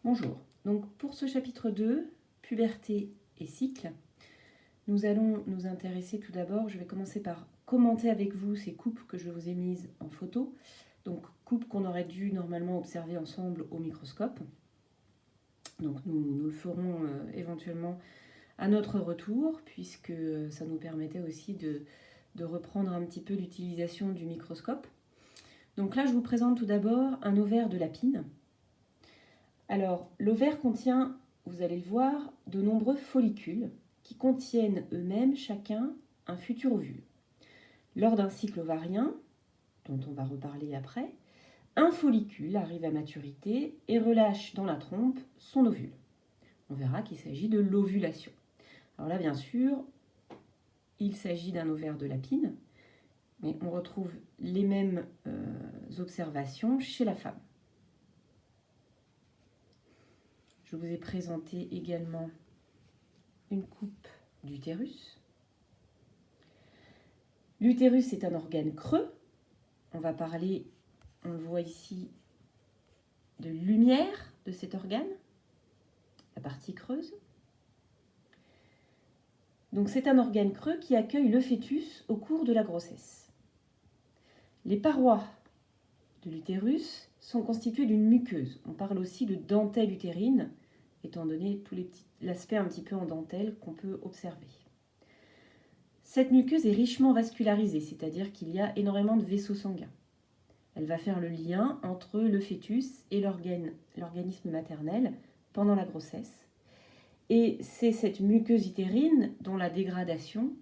Bonjour, donc pour ce chapitre 2, puberté et cycle, nous allons nous intéresser tout d'abord, je vais commencer par commenter avec vous ces coupes que je vous ai mises en photo, donc coupes qu'on aurait dû normalement observer ensemble au microscope. Donc nous le ferons éventuellement à notre retour, puisque ça nous permettait aussi de reprendre un petit peu l'utilisation du microscope. Donc là, je vous présente tout d'abord un ovaire de lapine. Alors, l'ovaire contient, vous allez le voir, de nombreux follicules qui contiennent eux-mêmes chacun un futur ovule. Lors d'un cycle ovarien, dont on va reparler après, un follicule arrive à maturité et relâche dans la trompe son ovule. On verra qu'il s'agit de l'ovulation. Alors là, bien sûr, il s'agit d'un ovaire de lapine, mais on retrouve les mêmes observations chez la femme. Je vous ai présenté également une coupe d'utérus. L'utérus est un organe creux. On va parler, on le voit ici, de lumière de cet organe, la partie creuse. Donc c'est un organe creux qui accueille le fœtus au cours de la grossesse. Les parois de l'utérus sont constituées d'une muqueuse. On parle aussi de dentelle utérine, étant donné l'aspect un petit peu en dentelle qu'on peut observer. Cette muqueuse est richement vascularisée, c'est-à-dire qu'il y a énormément de vaisseaux sanguins. Elle va faire le lien entre le fœtus et l'organisme maternel pendant la grossesse. Et c'est cette muqueuse utérine dont la dégradation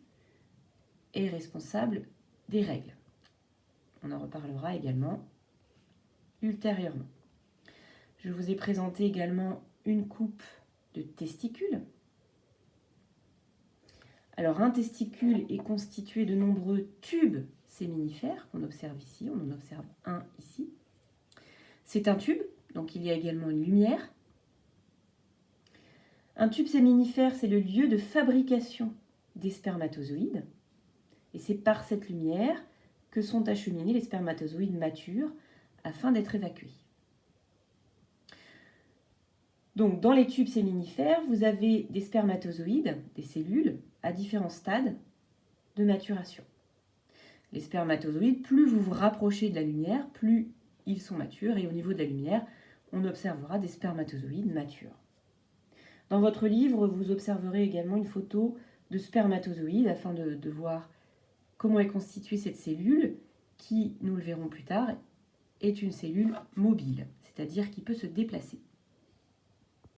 est responsable des règles. On en reparlera également ultérieurement. Je vous ai présenté également une coupe de testicules. Alors un testicule est constitué de nombreux tubes séminifères qu'on observe ici, on en observe un ici. C'est un tube, donc il y a également une lumière. Un tube séminifère, c'est le lieu de fabrication des spermatozoïdes. Et c'est par cette lumière que sont acheminés les spermatozoïdes matures afin d'être évacués. Donc dans les tubes séminifères, vous avez des spermatozoïdes, des cellules, à différents stades de maturation. Les spermatozoïdes, plus vous vous rapprochez de la lumière, plus ils sont matures. Et au niveau de la lumière, on observera des spermatozoïdes matures. Dans votre livre, vous observerez également une photo de spermatozoïdes afin de voir comment est constituée cette cellule qui, nous le verrons plus tard, est une cellule mobile, c'est-à-dire qui peut se déplacer.